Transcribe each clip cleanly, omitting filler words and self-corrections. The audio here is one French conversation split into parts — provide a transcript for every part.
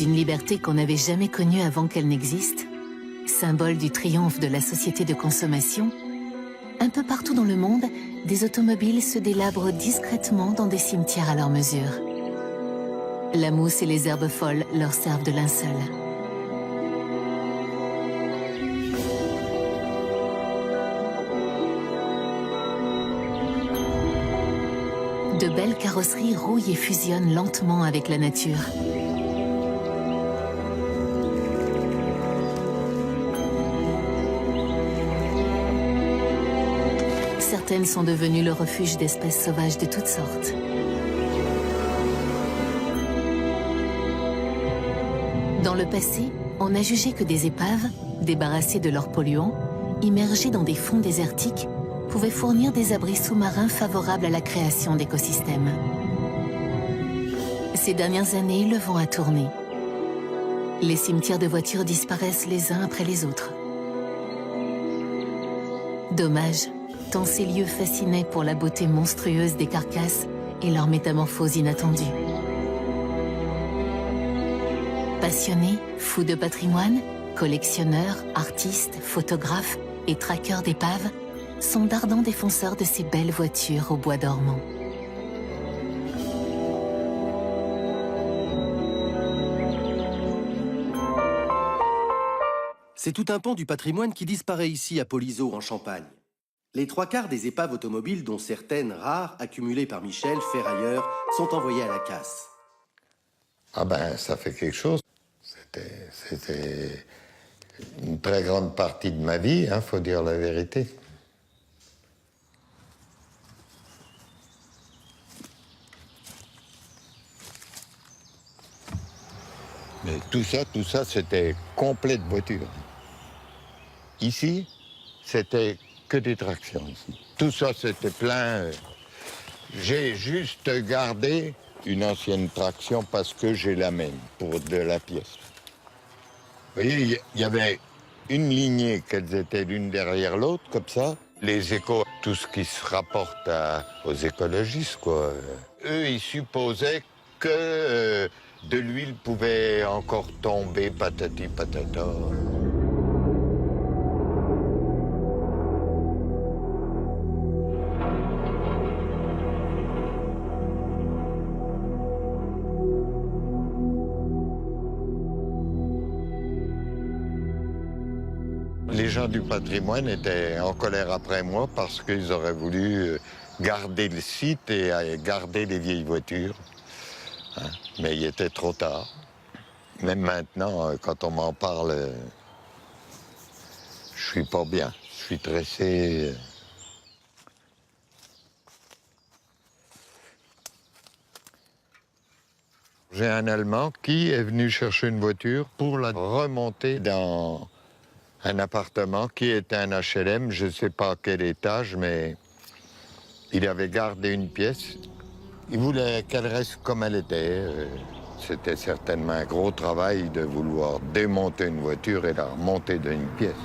d'une liberté qu'on n'avait jamais connue avant qu'elle n'existe, symbole du triomphe de la société de consommation, un peu partout dans le monde, des automobiles se délabrent discrètement dans des cimetières à leur mesure. La mousse et les herbes folles leur servent de linceul. De belles carrosseries rouillent et fusionnent lentement avec la nature. Certaines sont devenues le refuge d'espèces sauvages de toutes sortes. Dans le passé, on a jugé que des épaves, débarrassées de leurs polluants, immergées dans des fonds désertiques, pouvaient fournir des abris sous-marins favorables à la création d'écosystèmes. Ces dernières années, le vent a tourné. Les cimetières de voitures disparaissent les uns après les autres. Dommage, tant ces lieux fascinaient pour la beauté monstrueuse des carcasses et leur métamorphose inattendue. Passionnés, fous de patrimoine, collectionneurs, artistes, photographes et traqueurs d'épaves sont d'ardents défenseurs de ces belles voitures au bois dormant. C'est tout un pan du patrimoine qui disparaît ici à Polizeau, en Champagne. Les 3/4 des épaves automobiles, dont certaines rares, accumulées par Michel, ferrailleur, sont envoyées à la casse. Ah ben, ça fait quelque chose. C'était une très grande partie de ma vie, hein, faut dire la vérité. Mais tout ça, c'était complet de voitures. Ici, c'était que des tractions, ici. Tout ça, c'était plein. J'ai juste gardé une ancienne traction parce que j'ai la même pour de la pièce. Vous voyez, il y avait une lignée qu'elles étaient l'une derrière l'autre, comme ça. Les échos, tout ce qui se rapporte aux écologistes, quoi. Eux, ils supposaient que de l'huile pouvait encore tomber, patati patata. Les gens du patrimoine étaient en colère après moi parce qu'ils auraient voulu garder le site et garder les vieilles voitures. Hein? Mais il était trop tard. Même maintenant, quand on m'en parle, je suis pas bien. Je suis stressé. J'ai un Allemand qui est venu chercher une voiture pour la remonter dans un appartement qui était un HLM, je ne sais pas à quel étage, mais il avait gardé une pièce. Il voulait qu'elle reste comme elle était. C'était certainement un gros travail de vouloir démonter une voiture et la remonter dans une pièce.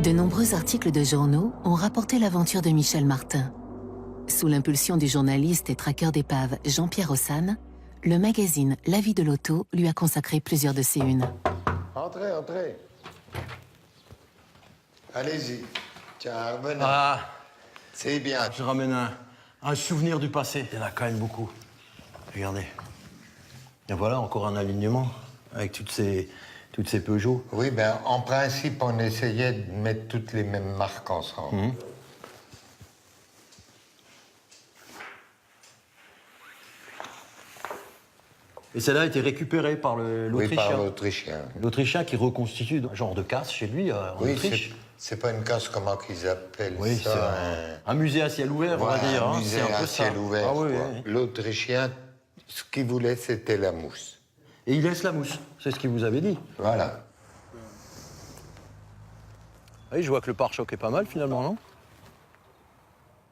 De nombreux articles de journaux ont rapporté l'aventure de Michel Martin. Sous l'impulsion du journaliste et traqueur d'épaves Jean-Pierre Ossane, le magazine La Vie de l'Auto lui a consacré plusieurs de ses unes. Entrez, entrez. Allez-y. Tiens, revenez. Ah, c'est bien. je ramène un souvenir du passé. Il y en a quand même beaucoup. Regardez. Et voilà, encore un alignement avec toutes ces Peugeot. Oui, ben, en principe, on essayait de mettre toutes les mêmes marques ensemble. Mmh. Et celle-là a été récupérée par l'Autrichien. Oui, par l'Autrichien. L'Autrichien qui reconstitue un genre de casse chez lui en Autriche. C'est pas une casse, comment qu'ils appellent ça? C'est un musée à ciel ouvert, voilà, on va dire. Un musée à ciel ouvert. Ah, oui, oui. L'Autrichien, ce qu'il voulait, c'était la mousse. Et il laisse la mousse, c'est ce qu'il vous avait dit. Voilà. Oui, je vois que le pare-choc est pas mal finalement, non?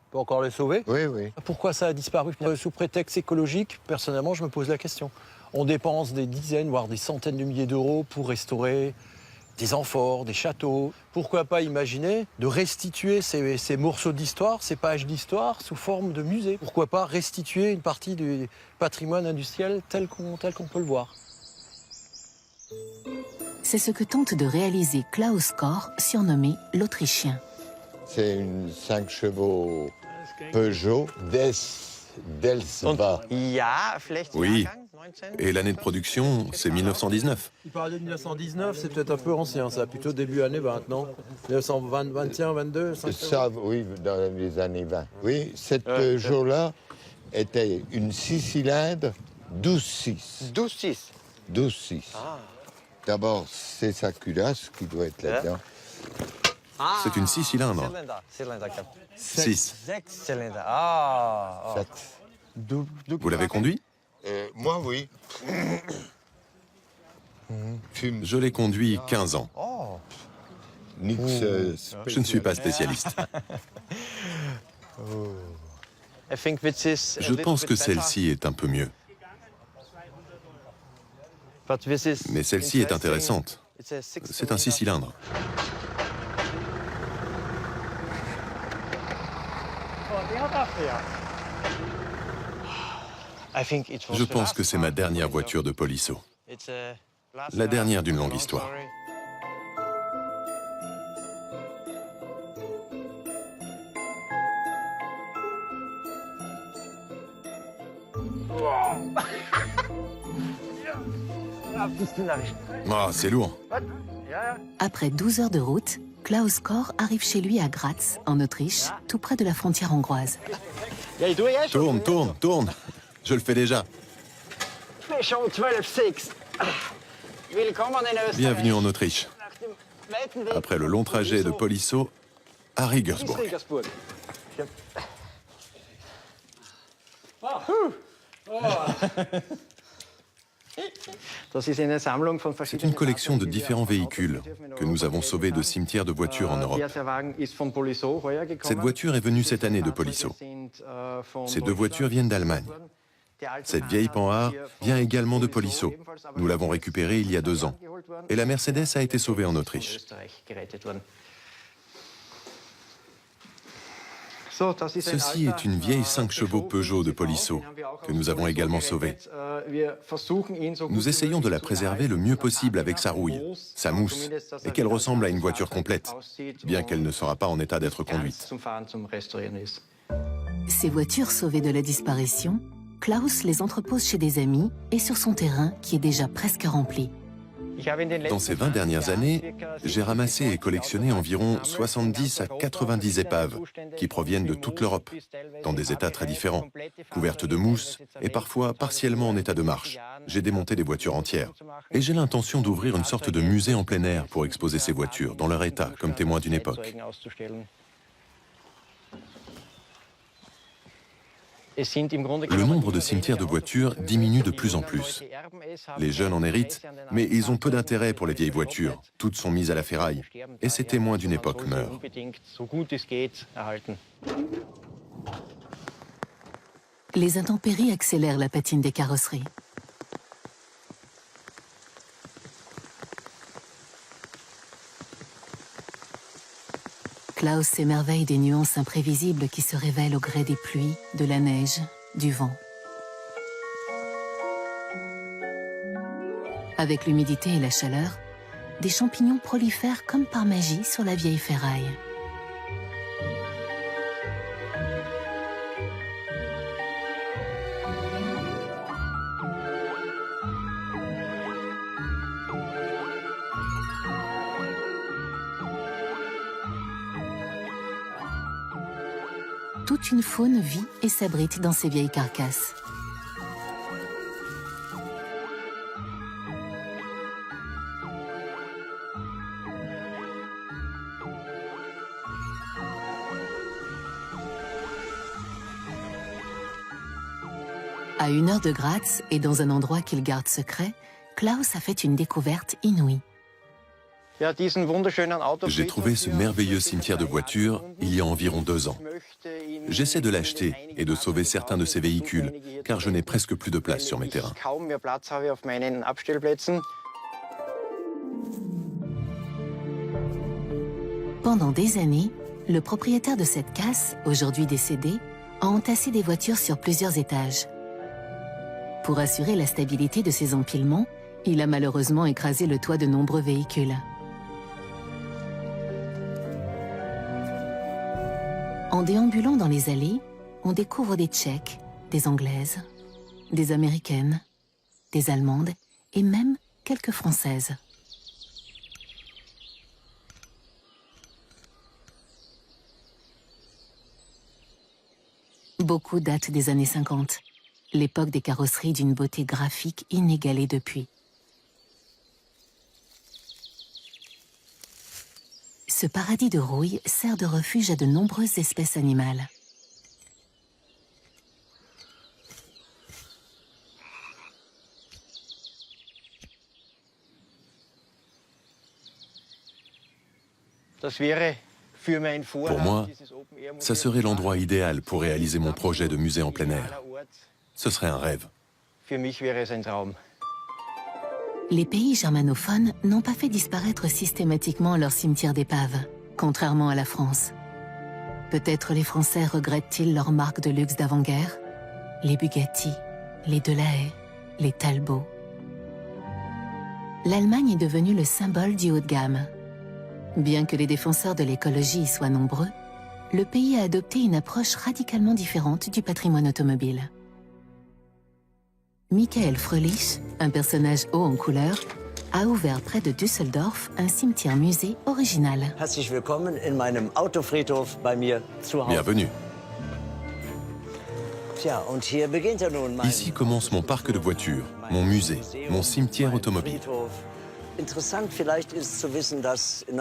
On peut encore les sauver? Oui, oui. Pourquoi ça a disparu? Sous prétexte écologique, personnellement, je me pose la question. On dépense des dizaines, voire des centaines de milliers d'euros pour restaurer des amphores, des châteaux. Pourquoi pas imaginer de restituer ces morceaux d'histoire, ces pages d'histoire sous forme de musée? Pourquoi pas restituer une partie du patrimoine industriel tel qu'on peut le voir? C'est ce que tente de réaliser Klaus Kor, surnommé l'Autrichien. C'est une 5 chevaux Peugeot Delsva. Oui. Et l'année de production, c'est 1919. Il parlait de 1919, c'est peut-être un peu ancien, ça, plutôt début année 20, non? 1920, 21, 22, Ça, oui, dans les années 20. Oui, cette Peugeot-là était une 6 cylindres 12-6. 12-6. 12-6. D'abord, c'est sa culasse qui doit être là-dedans. C'est une 6 cylindres. 6. Vous l'avez conduit? Moi, oui. Je l'ai conduit 15 ans. Je ne suis pas spécialiste. Je pense que celle-ci est un peu mieux. Mais celle-ci est intéressante. C'est un 6 cylindres. Je pense que c'est ma dernière voiture de Polisso. La dernière d'une longue histoire. Ah, c'est lourd. Après 12 heures de route, Klaus Kor arrive chez lui à Graz, en Autriche, tout près de la frontière hongroise. Tourne, tourne, tourne. Je le fais déjà. Bienvenue en Autriche. Après le long trajet de Polisso à Regensburg. C'est une collection de différents véhicules que nous avons sauvés de cimetières de voitures en Europe. Cette voiture est venue cette année de Polisso. Ces deux voitures viennent d'Allemagne. Cette vieille Panhard vient également de Polisso. Nous l'avons récupérée il y a 2 ans. Et la Mercedes a été sauvée en Autriche. Ceci est une vieille 5 chevaux Peugeot de Polisso que nous avons également sauvée. Nous essayons de la préserver le mieux possible avec sa rouille, sa mousse, et qu'elle ressemble à une voiture complète, bien qu'elle ne sera pas en état d'être conduite. Ces voitures sauvées de la disparition, Klaus les entrepose chez des amis et sur son terrain qui est déjà presque rempli. Dans ces 20 dernières années, j'ai ramassé et collectionné environ 70 à 90 épaves qui proviennent de toute l'Europe, dans des états très différents, couvertes de mousse et parfois partiellement en état de marche. J'ai démonté des voitures entières. Et j'ai l'intention d'ouvrir une sorte de musée en plein air pour exposer ces voitures dans leur état comme témoins d'une époque. Le nombre de cimetières de voitures diminue de plus en plus. Les jeunes en héritent, mais ils ont peu d'intérêt pour les vieilles voitures. Toutes sont mises à la ferraille. Et ces témoins d'une époque meurent. Les intempéries accélèrent la patine des carrosseries. Klaus s'émerveille des nuances imprévisibles qui se révèlent au gré des pluies, de la neige, du vent. Avec l'humidité et la chaleur, des champignons prolifèrent comme par magie sur la vieille ferraille. Toute une faune vit et s'abrite dans ces vieilles carcasses. À 1 heure de Graz et dans un endroit qu'il garde secret, Klaus a fait une découverte inouïe. J'ai trouvé ce merveilleux cimetière de voitures il y a environ 2 ans. J'essaie de l'acheter et de sauver certains de ces véhicules, car je n'ai presque plus de place sur mes terrains. Pendant des années, le propriétaire de cette casse, aujourd'hui décédé, a entassé des voitures sur plusieurs étages. Pour assurer la stabilité de ces empilements, il a malheureusement écrasé le toit de nombreux véhicules. En déambulant dans les allées, on découvre des Tchèques, des Anglaises, des Américaines, des Allemandes et même quelques Françaises. Beaucoup datent des années 50, l'époque des carrosseries d'une beauté graphique inégalée depuis. Ce paradis de rouille sert de refuge à de nombreuses espèces animales. Pour moi, ça serait l'endroit idéal pour réaliser mon projet de musée en plein air. Ce serait un rêve. Les pays germanophones n'ont pas fait disparaître systématiquement leurs cimetières d'épaves, contrairement à la France. Peut-être les Français regrettent-ils leurs marques de luxe d'avant-guerre, les Bugatti, les Delahaye, les Talbot. L'Allemagne est devenue le symbole du haut de gamme. Bien que les défenseurs de l'écologie y soient nombreux, le pays a adopté une approche radicalement différente du patrimoine automobile. Michael Fröhlich, un personnage haut en couleur, a ouvert près de Düsseldorf un cimetière-musée original. Herzlich willkommen in meinem Autofriedhof bei mir zu Hause. Bienvenue. Tja, und hier beginnt nun mein Ici commence mon parc de voitures, mon musée, mon cimetière automobile.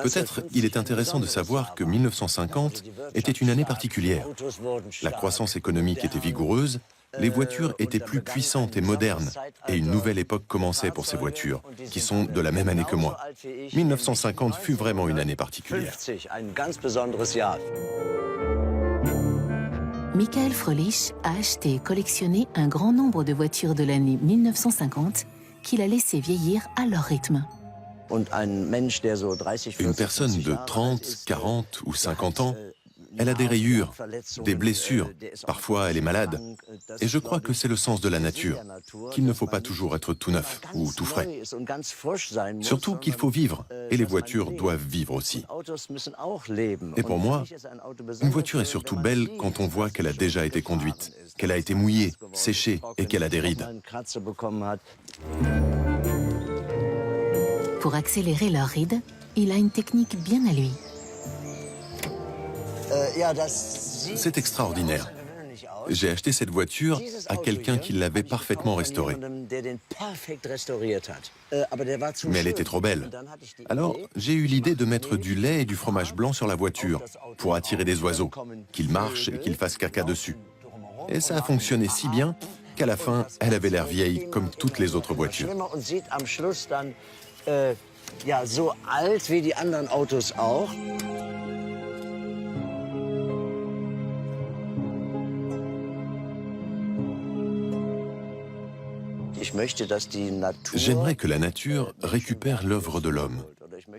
Peut-être il est intéressant de savoir que 1950 était une année particulière. La croissance économique était vigoureuse, les voitures étaient plus puissantes et modernes, et une nouvelle époque commençait pour ces voitures, qui sont de la même année que moi. 1950 fut vraiment une année particulière. Michael Fröhlich a acheté et collectionné un grand nombre de voitures de l'année 1950 qu'il a laissé vieillir à leur rythme. Une personne de 30, 40 ou 50 ans, elle a des rayures, des blessures, parfois elle est malade. Et je crois que c'est le sens de la nature, qu'il ne faut pas toujours être tout neuf ou tout frais. Surtout qu'il faut vivre, et les voitures doivent vivre aussi. Et pour moi, une voiture est surtout belle quand on voit qu'elle a déjà été conduite, qu'elle a été mouillée, séchée et qu'elle a des rides. Pour accélérer leurs rides, il a une technique bien à lui. C'est extraordinaire. J'ai acheté cette voiture à quelqu'un qui l'avait parfaitement restaurée. Mais elle était trop belle. Alors, j'ai eu l'idée de mettre du lait et du fromage blanc sur la voiture pour attirer des oiseaux, qu'ils marchent et qu'ils fassent caca dessus. Et ça a fonctionné si bien qu'à la fin, elle avait l'air vieille comme toutes les autres voitures. Ja, so alt wie die anderen Autos auch. J'aimerais que la nature récupère l'œuvre de l'homme.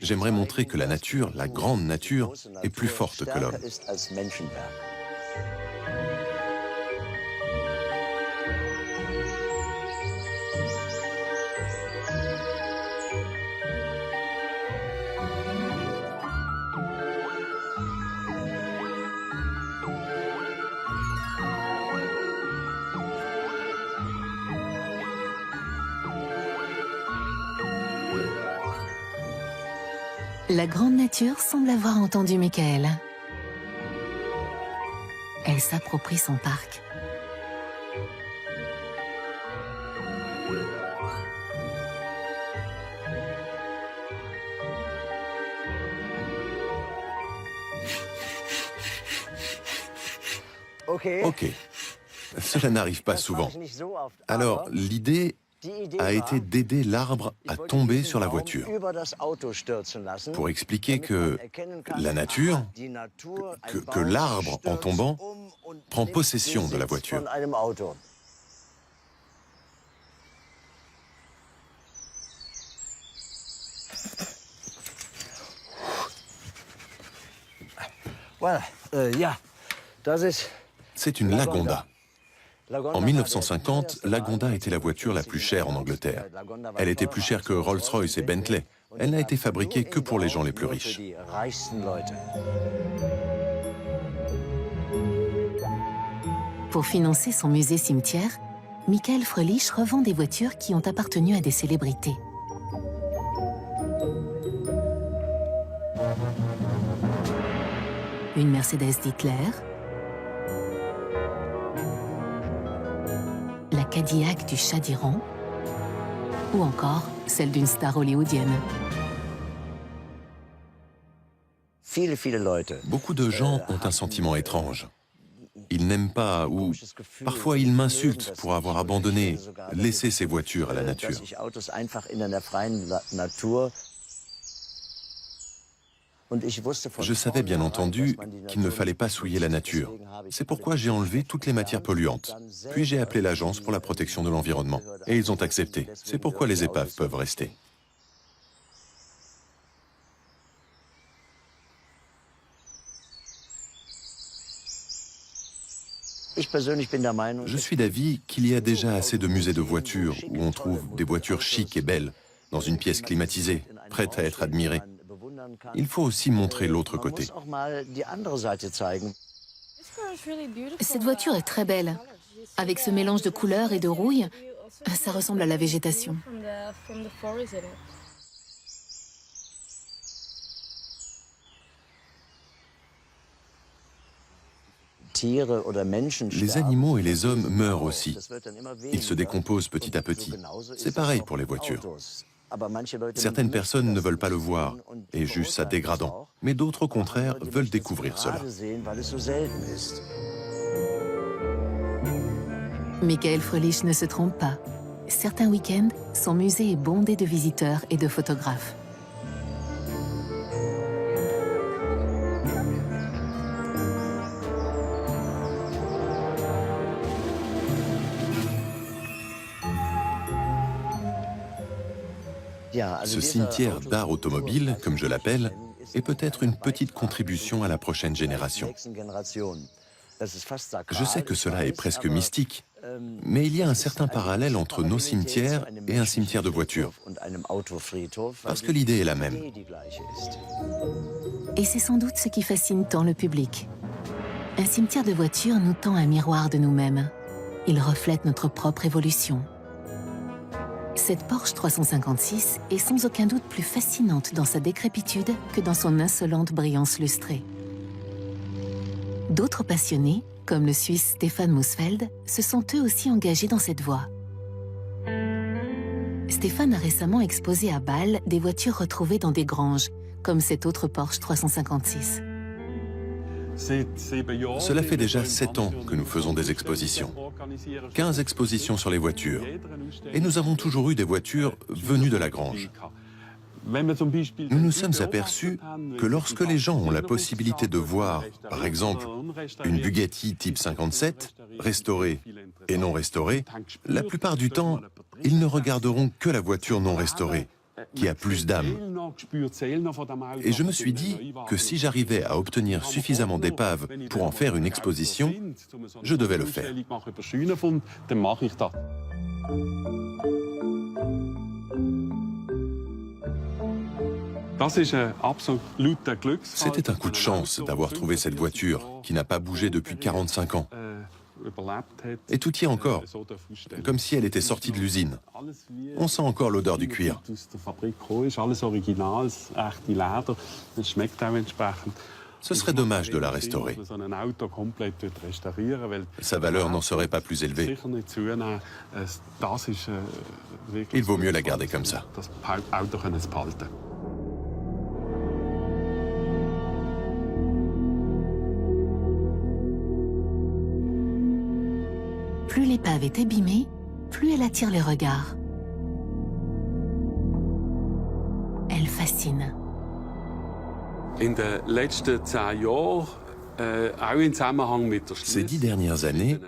J'aimerais montrer que la nature, la grande nature, est plus forte que l'homme. La grande nature semble avoir entendu Michael. Elle s'approprie son parc. Ok, cela n'arrive pas souvent. Alors, l'idée a été d'aider l'arbre à tomber sur la voiture, pour expliquer que la nature, que l'arbre, en tombant, prend possession de la voiture. Voilà, ja, das ist C'est une Lagonda. En 1950, Lagonda était la voiture la plus chère en Angleterre. Elle était plus chère que Rolls-Royce et Bentley. Elle n'a été fabriquée que pour les gens les plus riches. Pour financer son musée-cimetière, Michael Fröhlich revend des voitures qui ont appartenu à des célébrités. Une Mercedes d'Hitler, la Cadillac du Shah d'Iran, ou encore celle d'une star hollywoodienne. Beaucoup de gens ont un sentiment étrange. Ils n'aiment pas ou parfois ils m'insultent pour avoir abandonné, laissé ces voitures à la nature. Je savais bien entendu qu'il ne fallait pas souiller la nature. C'est pourquoi j'ai enlevé toutes les matières polluantes. Puis j'ai appelé l'Agence pour la protection de l'environnement. Et ils ont accepté. C'est pourquoi les épaves peuvent rester. Je suis d'avis qu'il y a déjà assez de musées de voitures où on trouve des voitures chics et belles, dans une pièce climatisée, prête à être admirée. Il faut aussi montrer l'autre côté. Cette voiture est très belle. Avec ce mélange de couleurs et de rouille, ça ressemble à la végétation. Les animaux et les hommes meurent aussi. Ils se décomposent petit à petit. C'est pareil pour les voitures. Certaines personnes ne veulent pas le voir et jugent ça dégradant, mais d'autres au contraire veulent découvrir cela. Michael Fröhlich ne se trompe pas. Certains week-ends, son musée est bondé de visiteurs et de photographes. Ce cimetière d'art automobile, comme je l'appelle, est peut-être une petite contribution à la prochaine génération. Je sais que cela est presque mystique, mais il y a un certain parallèle entre nos cimetières et un cimetière de voitures, parce que l'idée est la même. Et c'est sans doute ce qui fascine tant le public. Un cimetière de voitures nous tend un miroir de nous-mêmes. Il reflète notre propre évolution. Cette Porsche 356 est sans aucun doute plus fascinante dans sa décrépitude que dans son insolente brillance lustrée. D'autres passionnés, comme le Suisse Stefan Moosfeld, se sont eux aussi engagés dans cette voie. Stéphane a récemment exposé à Bâle des voitures retrouvées dans des granges, comme cette autre Porsche 356. Cela fait déjà 7 ans que nous faisons des expositions. 15 expositions sur les voitures. Et nous avons toujours eu des voitures venues de la grange. Nous nous sommes aperçus que lorsque les gens ont la possibilité de voir, par exemple, une Bugatti Type 57, restaurée et non restaurée, la plupart du temps, ils ne regarderont que la voiture non restaurée, qui a plus d'âme. Et je me suis dit que si j'arrivais à obtenir suffisamment d'épaves pour en faire une exposition, je devais le faire. C'était un coup de chance d'avoir trouvé cette voiture qui n'a pas bougé depuis 45 ans. Et tout y est encore, comme si elle était sortie de l'usine. On sent encore l'odeur du cuir. Ce serait dommage de la restaurer. Sa valeur n'en serait pas plus élevée. Il vaut mieux la garder comme ça. Plus l'épave est abîmée, plus elle attire les regards. Elle fascine. Ces 10 dernières années,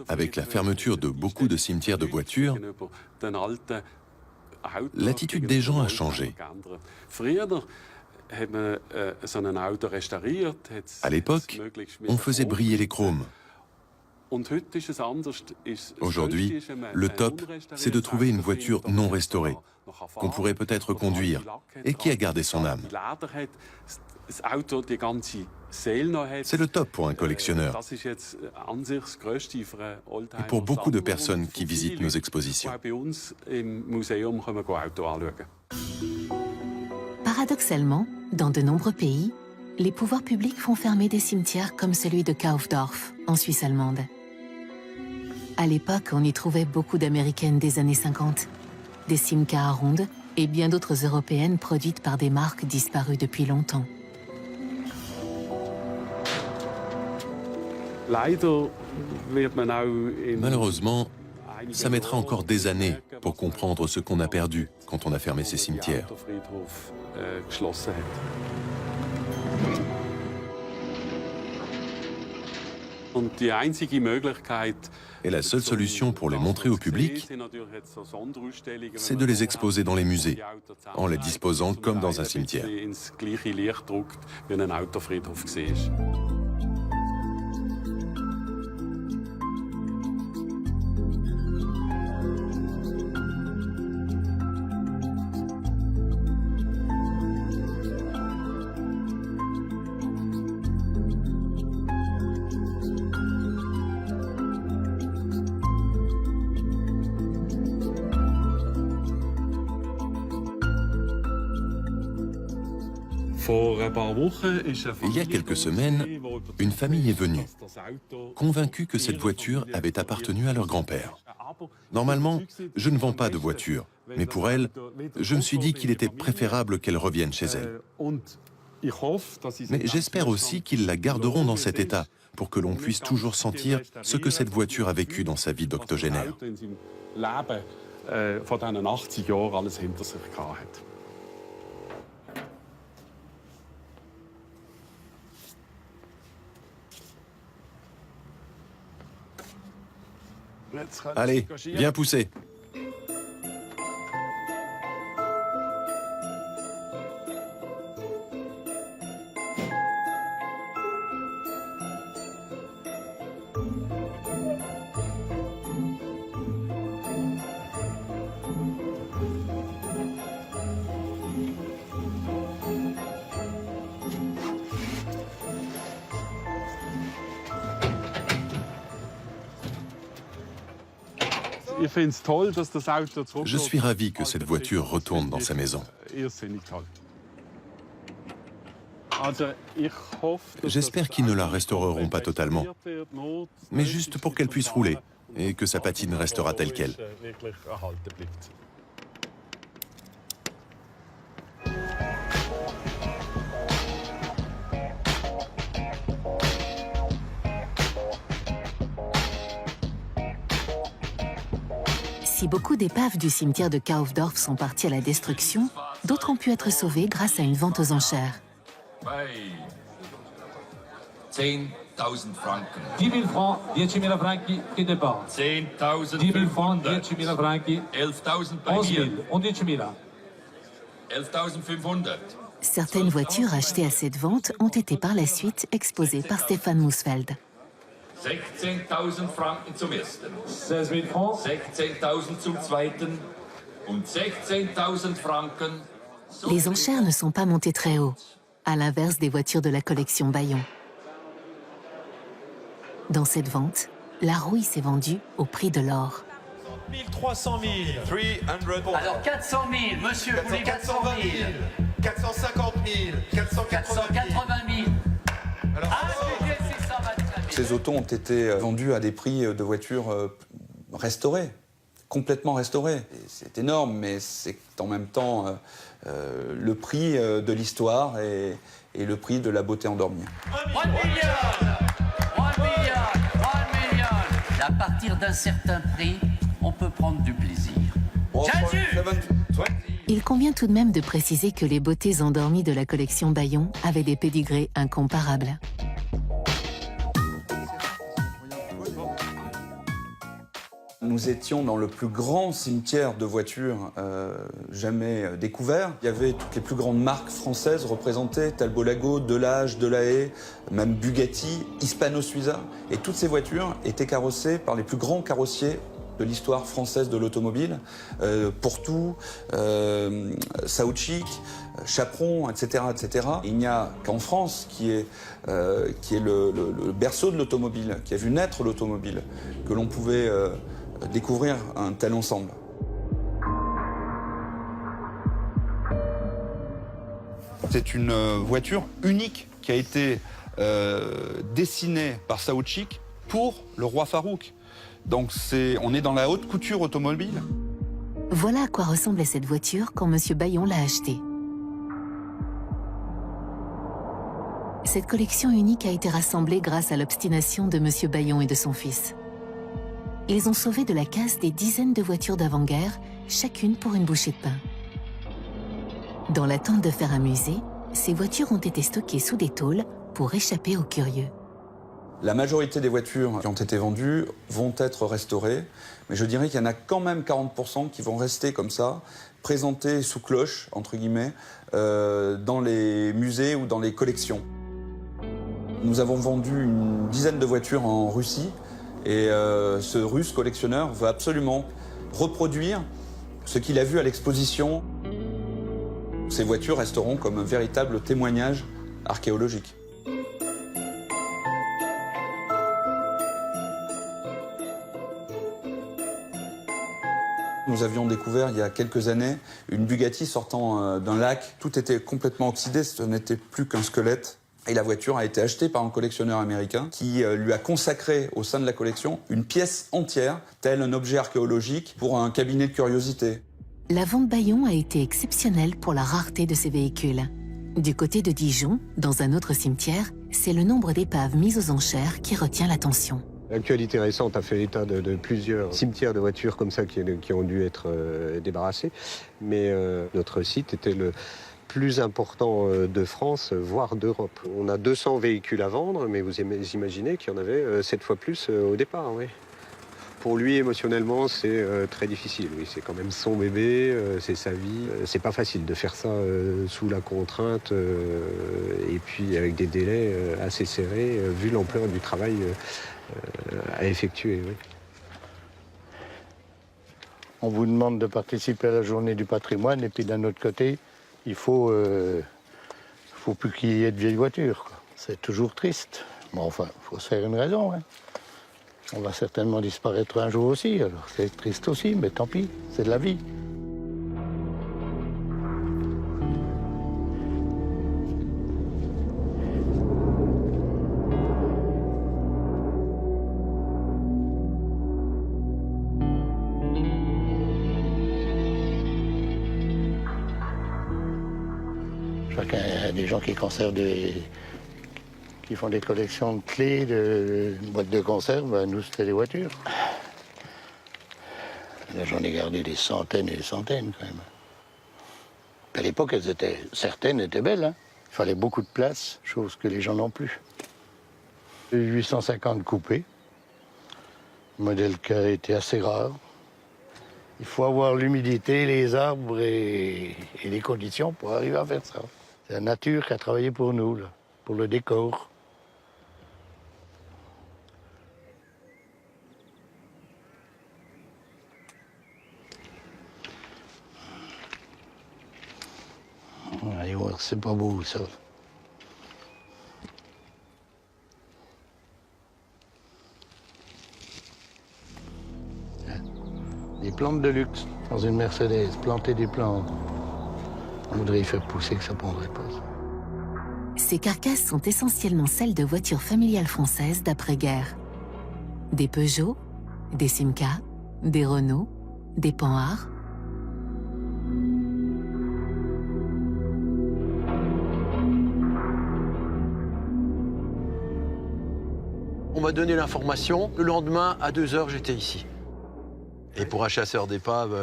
avec la fermeture de beaucoup de cimetières de voitures, l'attitude des gens a changé. À l'époque, on faisait briller les chromes. Aujourd'hui, le top, c'est de trouver une voiture non restaurée, qu'on pourrait peut-être conduire, et qui a gardé son âme. C'est le top pour un collectionneur, et pour beaucoup de personnes qui visitent nos expositions. Paradoxalement, dans de nombreux pays, les pouvoirs publics font fermer des cimetières comme celui de Kaufdorf, en Suisse allemande. À l'époque, on y trouvait beaucoup d'Américaines des années 50, des Simca rondes et bien d'autres Européennes produites par des marques disparues depuis longtemps. Malheureusement, ça mettra encore des années pour comprendre ce qu'on a perdu quand on a fermé ces cimetières. Et la seule solution pour les montrer au public, c'est de les exposer dans les musées, en les disposant comme dans un cimetière. Il y a quelques semaines, une famille est venue, convaincue que cette voiture avait appartenu à leur grand-père. Normalement, je ne vends pas de voiture, mais pour elle, je me suis dit qu'il était préférable qu'elle revienne chez elle. Mais j'espère aussi qu'ils la garderont dans cet état, pour que l'on puisse toujours sentir ce que cette voiture a vécu dans sa vie d'octogénaire. Allez, viens pousser. Je suis ravi que cette voiture retourne dans sa maison. J'espère qu'ils ne la restaureront pas totalement, mais juste pour qu'elle puisse rouler et que sa patine restera telle qu'elle. Si beaucoup d'épaves du cimetière de Kaufdorf sont parties à la destruction, d'autres ont pu être sauvées grâce à une vente aux enchères. 10.000 francs. 10 000 francs, 10 000 franchi che départ. 10.500. 10 000 francs, 10 000 franchi. 11.000 bei 11 000, mir. 11 000. 11.500. Certaines voitures achetées à cette vente ont été par la suite exposées par Stefan Musfeld. 16.000 Franken zum ersten. 16 000 francs. 16.000 zum zweiten. Und 16.000 Franken. Les enchères ne sont pas montées très haut, à l'inverse des voitures de la collection Bayon. Dans cette vente, la rouille s'est vendue au prix de l'or. 300 000. 300. Alors 400 000, monsieur, vous voulez 400 000. 450 000. 480 000. Alors, c'est ça, madame. Ces autos ont été vendus à des prix de voitures restaurées, complètement restaurées. C'est énorme, mais c'est en même temps le prix de l'histoire et le prix de la beauté endormie. 1 milliard. 1 milliard. 1 milliard. À partir d'un certain prix, on peut prendre du plaisir. Il convient tout de même de préciser que les beautés endormies de la collection Bayon avaient des pédigrés incomparables. Nous nous étions dans le plus grand cimetière de voitures jamais découvert. Il y avait toutes les plus grandes marques françaises représentées, Talbot Lago, Delage, Delahaye, même Bugatti, Hispano-Suiza. Et toutes ces voitures étaient carrossées par les plus grands carrossiers de l'histoire française de l'automobile, Portou, Saoutchik, Chaperon, etc., etc. Il n'y a qu'en France, qui est le berceau de l'automobile, qui a vu naître l'automobile, que l'on pouvait découvrir un tel ensemble. C'est une voiture unique qui a été dessinée par Saoutchik pour le roi Farouk. Donc on est dans la haute couture automobile. Voilà à quoi ressemblait cette voiture quand M. Bayon l'a achetée. Cette collection unique a été rassemblée grâce à l'obstination de M. Bayon et de son fils. Ils ont sauvé de la casse des dizaines de voitures d'avant-guerre, chacune pour une bouchée de pain. Dans l'attente de faire un musée, ces voitures ont été stockées sous des tôles pour échapper aux curieux. La majorité des voitures qui ont été vendues vont être restaurées, mais je dirais qu'il y en a quand même 40% qui vont rester comme ça, présentées sous cloche, entre guillemets, dans les musées ou dans les collections. Nous avons vendu une dizaine de voitures en Russie, et ce Russe collectionneur veut absolument reproduire ce qu'il a vu à l'exposition. Ces voitures resteront comme un véritable témoignage archéologique. Nous avions découvert il y a quelques années une Bugatti sortant d'un lac. Tout était complètement oxydé, ce n'était plus qu'un squelette. Et la voiture a été achetée par un collectionneur américain qui lui a consacré au sein de la collection une pièce entière, tel un objet archéologique pour un cabinet de curiosité. La vente Bayon a été exceptionnelle pour la rareté de ces véhicules. Du côté de Dijon, dans un autre cimetière, c'est le nombre d'épaves mises aux enchères qui retient l'attention. L'actualité récente a fait état de plusieurs cimetières de voitures comme ça qui ont dû être débarrassés. Mais notre site était le plus important de France, voire d'Europe. On a 200 véhicules à vendre, mais vous imaginez qu'il y en avait 7 fois plus au départ. Oui. Pour lui, émotionnellement, c'est très difficile. Oui, c'est quand même son bébé, c'est sa vie. C'est pas facile de faire ça sous la contrainte et puis avec des délais assez serrés, vu l'ampleur du travail à effectuer. Oui. On vous demande de participer à la journée du patrimoine et puis d'un autre côté, il faut plus qu'il y ait de vieilles voitures. C'est toujours triste. Mais enfin, il faut se faire une raison. Hein. On va certainement disparaître un jour aussi, alors c'est triste aussi, mais tant pis, c'est de la vie. Chacun, il y a des gens qui conservent qui font des collections de clés, de boîtes de conserve. Ben, nous, c'était des voitures. Là, j'en ai gardé des centaines et des centaines, quand même. À l'époque, certaines étaient belles. Hein. Il fallait beaucoup de place, chose que les gens n'ont plus. 850 coupés, modèle qui a été assez rare. Il faut avoir l'humidité, les arbres et les conditions pour arriver à faire ça. C'est la nature qui a travaillé pour nous, là, pour le décor. Allez voir, c'est pas beau, ça. Des plantes de luxe dans une Mercedes, planter des plantes. On voudrait y faire pousser que ça ne prendrait pas. Ces carcasses sont essentiellement celles de voitures familiales françaises d'après-guerre. Des Peugeot, des Simca, des Renault, des Panhard. On m'a donné l'information, le lendemain, à 2 h, j'étais ici. Et pour un chasseur d'épave,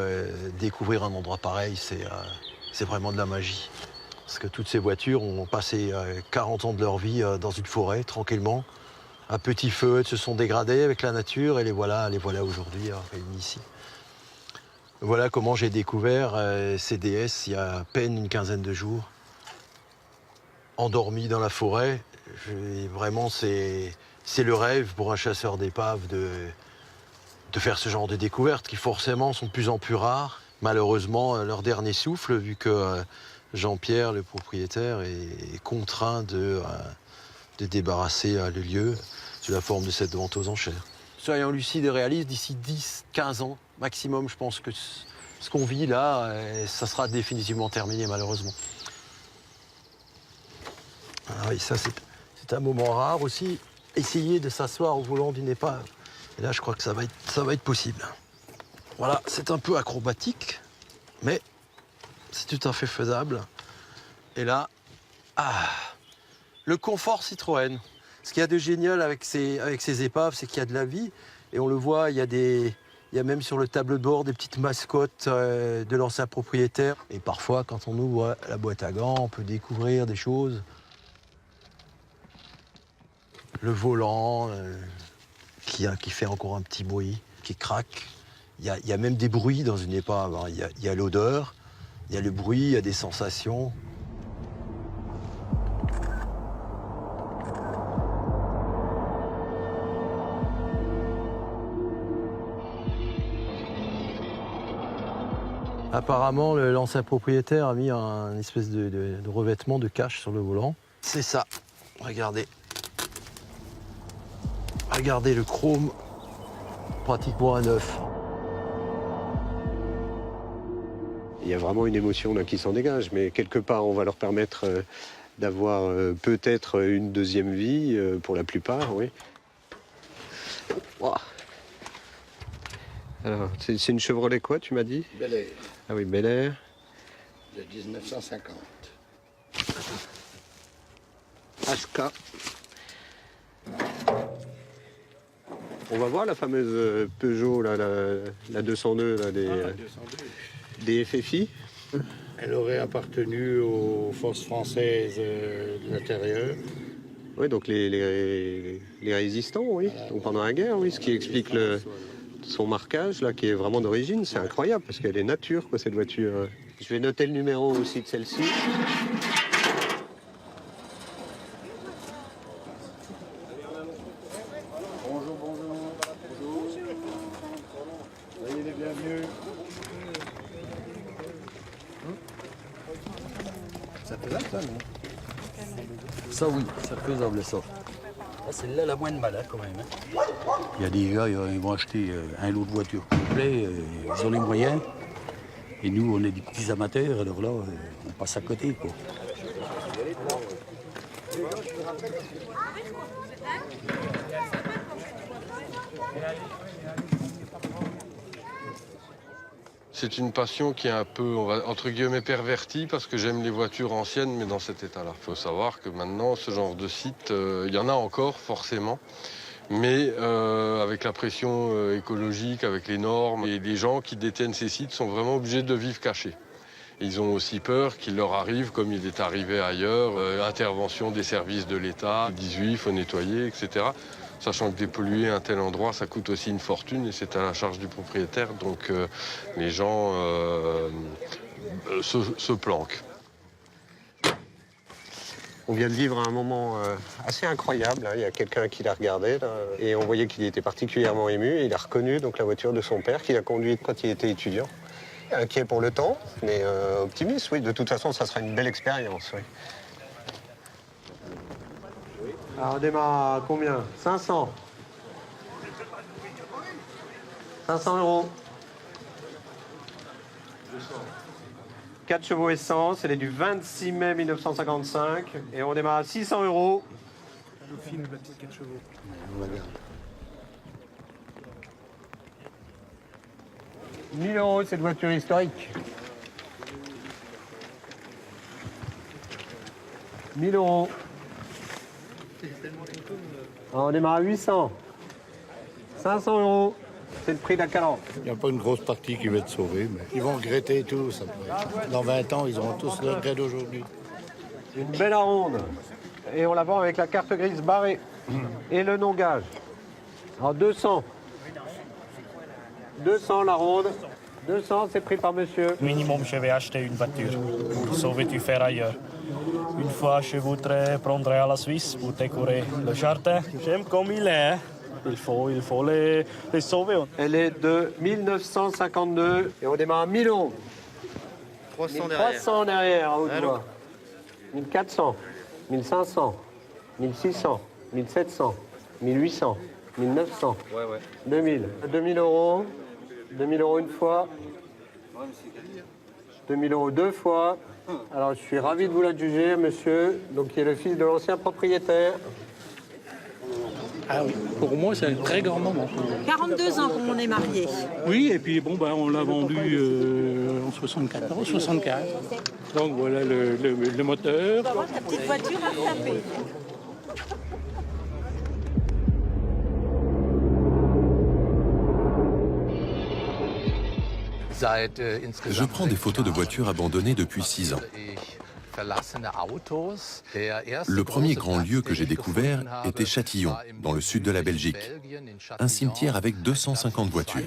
découvrir un endroit pareil, c'est vraiment de la magie. Parce que toutes ces voitures ont passé 40 ans de leur vie dans une forêt, tranquillement, à petit feu, elles se sont dégradées avec la nature et les voilà aujourd'hui réunies ici. Voilà comment j'ai découvert ces déesses il y a à peine une quinzaine de jours. Endormies dans la forêt, vraiment c'est le rêve pour un chasseur d'épaves de faire ce genre de découvertes qui forcément sont de plus en plus rares. Malheureusement, leur dernier souffle, vu que Jean-Pierre, le propriétaire, est contraint de débarrasser le lieu sous la forme de cette vente aux enchères. Soyons lucides et réalistes, d'ici 10-15 ans maximum, je pense que ce qu'on vit là, ça sera définitivement terminé malheureusement. Ah oui, ça c'est un moment rare aussi. Essayer de s'asseoir au volant d'une épave. Et là, je crois que ça va être possible. Voilà, c'est un peu acrobatique, mais c'est tout à fait faisable. Et là, le confort Citroën. Ce qu'il y a de génial avec ces épaves, c'est qu'il y a de la vie. Et on le voit, il y a même sur le tableau de bord des petites mascottes de l'ancien propriétaire. Et parfois, quand on ouvre la boîte à gants, on peut découvrir des choses. Le volant qui fait encore un petit bruit, qui craque. Il y a même des bruits dans une épave. Hein. Il y a l'odeur, il y a le bruit, il y a des sensations. Apparemment, l'ancien propriétaire a mis un espèce de revêtement de cache sur le volant. C'est ça. Regardez. Regardez le chrome, pratiquement à neuf. Il y a vraiment une émotion là qui s'en dégage, mais quelque part, on va leur permettre d'avoir peut-être une deuxième vie, pour la plupart, oui. Wow. Alors, c'est une Chevrolet quoi, tu m'as dit? Bel Air. Ah oui, Bel Air. De 1950. HK. On va voir la fameuse Peugeot, là, la 202, là, des FFI. Elle aurait appartenu aux forces françaises de l'intérieur. Oui, donc les résistants, oui. Voilà. Donc pendant la guerre, oui, ce qui explique son marquage, là, qui est vraiment d'origine. C'est incroyable, parce qu'elle est nature, quoi, cette voiture. Je vais noter le numéro aussi de celle-ci. Ça oui, c'est faisable ça. Celle-là, la moins de mal quand même. Il y a des gars, ils vont acheter un lot de voitures complet, ils ont les moyens. Et nous, on est des petits amateurs, alors là, on passe à côté, quoi. C'est une passion qui est un peu, on va, entre guillemets, pervertie parce que j'aime les voitures anciennes, mais dans cet état-là. Il faut savoir que maintenant, ce genre de site, il y en a encore, forcément. Mais avec la pression écologique, avec les normes, et les gens qui détiennent ces sites sont vraiment obligés de vivre cachés. Ils ont aussi peur qu'il leur arrive, comme il est arrivé ailleurs, intervention des services de l'État, 18, il faut nettoyer, etc. Sachant que dépolluer un tel endroit, ça coûte aussi une fortune et c'est à la charge du propriétaire. Donc les gens se planquent. On vient de vivre un moment assez incroyable. Hein. Il y a quelqu'un qui l'a regardé là, et on voyait qu'il était particulièrement ému. Et il a reconnu donc, la voiture de son père qu'il a conduite quand il était étudiant. Inquiet pour le temps, mais optimiste, oui. De toute façon, ça sera une belle expérience, oui. Alors, on démarre à combien? 500. 500 €. 4 chevaux essence, elle est du 26 mai 1955. Et on démarre à 600 €. Dauphine, la petite 4 chevaux. On regarde. 1000 € cette voiture historique. 1000 €. Alors on démarre à 800. 500 €. C'est le prix de la Calandre. Il n'y a pas une grosse partie qui va être sauvée, mais ils vont regretter tout. Ça dans 20 ans, ils auront tous le regret d'aujourd'hui. Une belle ronde. Et on la vend avec la carte grise barrée. Et le non-gage. Alors 200. 200 la ronde. 200, c'est pris par monsieur. Minimum, je vais acheter une voiture pour sauver du fer ailleurs. Une fois, je voudrais prendre à la Suisse pour décorer le jardin. J'aime comme il est. Il faut les sauver. Elle est de 1952 et on démarre à 1000 euros. 300 1300 derrière, à haute voix. 1400, 1500, 1600, 1700, 1800, 1900, 2000. 2000 euros. 2000 euros une fois. 2000 euros deux fois. Alors, je suis ravi de vous l'adjuger, monsieur, donc qui est le fils de l'ancien propriétaire. Ah oui, pour moi, c'est un très grand moment. 42 ans qu'on est mariés. Oui, et puis bon, on l'a vendu en 74, 75. Donc voilà le moteur. Ta petite voiture à taper. Je prends des photos de voitures abandonnées depuis 6 ans. Le premier grand lieu que j'ai découvert était Châtillon, dans le sud de la Belgique. Un cimetière avec 250 voitures.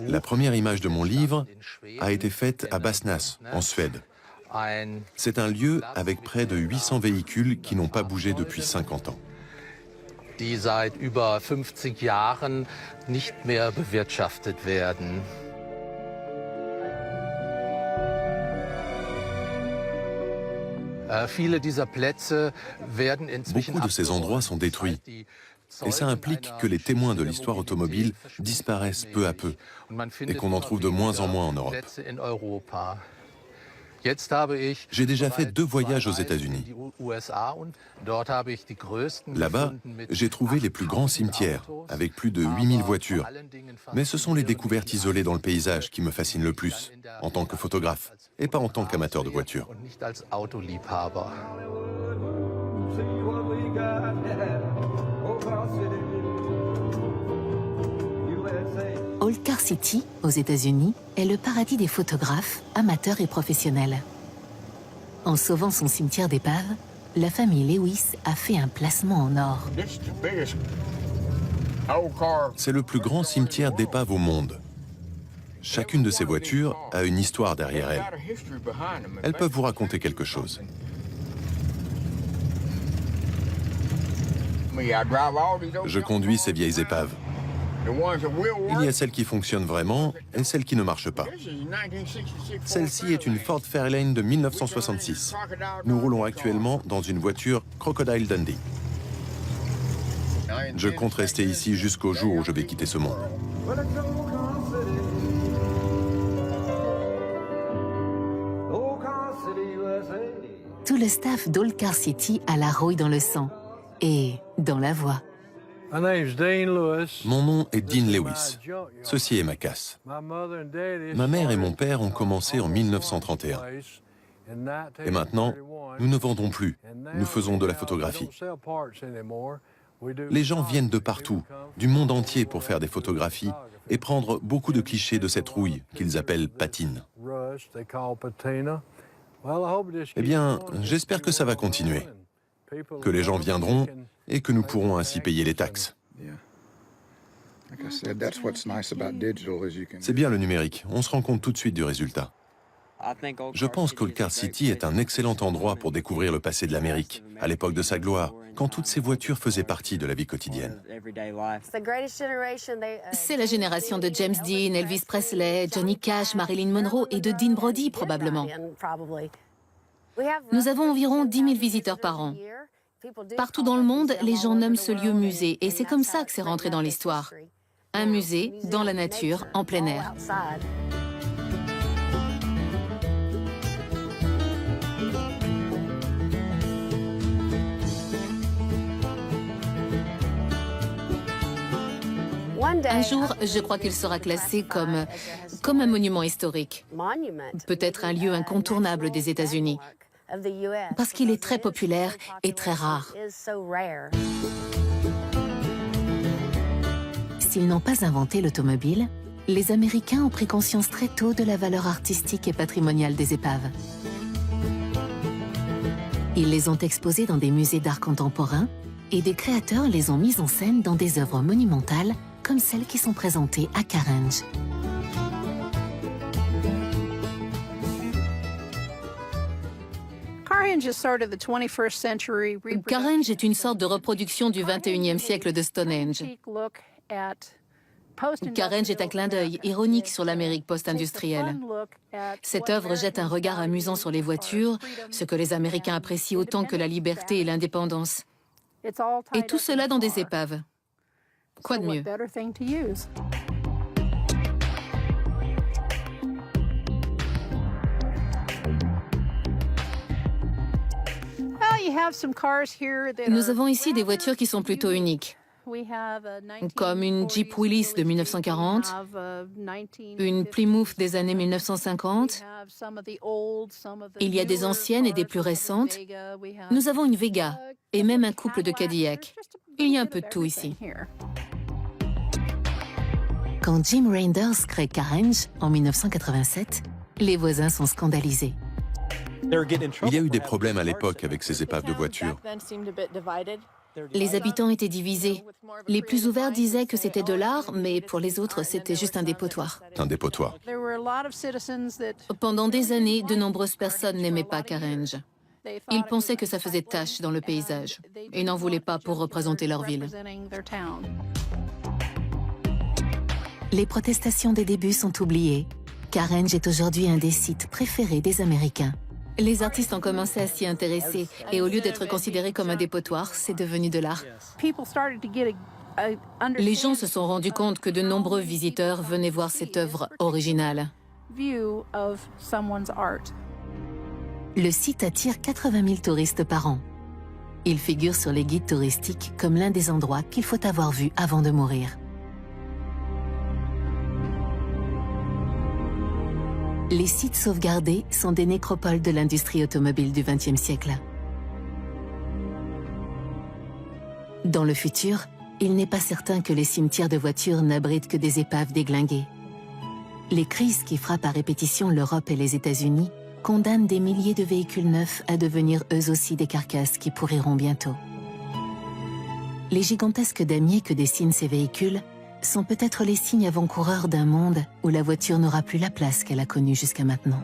La première image de mon livre a été faite à Basnas, en Suède. C'est un lieu avec près de 800 véhicules qui n'ont pas bougé depuis 50 ans. Die seit über 50 Jahren nicht mehr bewirtschaftet werden. Beaucoup de ces endroits sont détruits. Et ça implique que les témoins de l'histoire automobile disparaissent peu à peu et qu'on en trouve de moins en moins en Europe. J'ai déjà fait 2 voyages aux États-Unis. Là-bas, j'ai trouvé les plus grands cimetières, avec plus de 8000 voitures. Mais ce sont les découvertes isolées dans le paysage qui me fascinent le plus, en tant que photographe, et pas en tant qu'amateur de voitures. Old Car City, aux États-Unis, est le paradis des photographes, amateurs et professionnels. En sauvant son cimetière d'épaves, la famille Lewis a fait un placement en or. C'est le plus grand cimetière d'épaves au monde. Chacune de ces voitures a une histoire derrière elle. Elles peuvent vous raconter quelque chose. Je conduis ces vieilles épaves. Il y a celles qui fonctionnent vraiment et celles qui ne marchent pas. Celle-ci est une Ford Fairlane de 1966. Nous roulons actuellement dans une voiture Crocodile Dundee. Je compte rester ici jusqu'au jour où je vais quitter ce monde. Tout le staff d'Old Car City a la rouille dans le sang et dans la voix. Mon nom est Dean Lewis. Ceci est ma casse. Ma mère et mon père ont commencé en 1931. Et maintenant, nous ne vendons plus. Nous faisons de la photographie. Les gens viennent de partout, du monde entier pour faire des photographies et prendre beaucoup de clichés de cette rouille qu'ils appellent patine. Eh bien, j'espère que ça va continuer. Que les gens viendront et que nous pourrons ainsi payer les taxes. C'est bien le numérique, on se rend compte tout de suite du résultat. Je pense qu'Old Car City est un excellent endroit pour découvrir le passé de l'Amérique, à l'époque de sa gloire, quand toutes ces voitures faisaient partie de la vie quotidienne. C'est la génération de James Dean, Elvis Presley, Johnny Cash, Marilyn Monroe et de Dean Brody probablement. Nous avons environ 10 000 visiteurs par an. Partout dans le monde, les gens nomment ce lieu musée et c'est comme ça que c'est rentré dans l'histoire. Un musée dans la nature, en plein air. Un jour, je crois qu'il sera classé comme un monument historique. Peut-être un lieu incontournable des États-Unis. Parce qu'il est très populaire et très rare. s'ils n'ont pas inventé l'automobile, les Américains ont pris conscience très tôt de la valeur artistique et patrimoniale des épaves. Ils les ont exposées dans des musées d'art contemporain et des créateurs les ont mises en scène dans des œuvres monumentales comme celles qui sont présentées à Carange. Carange est une sorte de reproduction du 21e siècle de Stonehenge. Carange est un clin d'œil ironique sur l'Amérique post-industrielle. Cette œuvre jette un regard amusant sur les voitures, ce que les Américains apprécient autant que la liberté et l'indépendance. Et tout cela dans des épaves. Quoi de mieux? Nous avons ici des voitures qui sont plutôt uniques, comme une Jeep Willys de 1940, une Plymouth des années 1950. Il y a des anciennes et des plus récentes. Nous avons une Vega et même un couple de Cadillac. Il y a un peu de tout ici. Quand Jim Reinders crée Carange en 1987, les voisins sont scandalisés. Il y a eu des problèmes à l'époque avec ces épaves de voitures. Les habitants étaient divisés. Les plus ouverts disaient que c'était de l'art, mais pour les autres, c'était juste un dépotoir. Un dépotoir. Pendant des années, de nombreuses personnes n'aimaient pas Carange. Ils pensaient que ça faisait tache dans le paysage et n'en voulaient pas pour représenter leur ville. Les protestations des débuts sont oubliées. Carange est aujourd'hui un des sites préférés des Américains. Les artistes ont commencé à s'y intéresser et au lieu d'être considérés comme un dépotoir, c'est devenu de l'art. Les gens se sont rendus compte que de nombreux visiteurs venaient voir cette œuvre originale. Le site attire 80 000 touristes par an. Il figure sur les guides touristiques comme l'un des endroits qu'il faut avoir vu avant de mourir. Les sites sauvegardés sont des nécropoles de l'industrie automobile du XXe siècle. Dans le futur, il n'est pas certain que les cimetières de voitures n'abritent que des épaves déglinguées. Les crises qui frappent à répétition l'Europe et les États-Unis condamnent des milliers de véhicules neufs à devenir eux aussi des carcasses qui pourriront bientôt. Les gigantesques damiers que dessinent ces véhicules sont peut-être les signes avant-coureurs d'un monde où la voiture n'aura plus la place qu'elle a connue jusqu'à maintenant.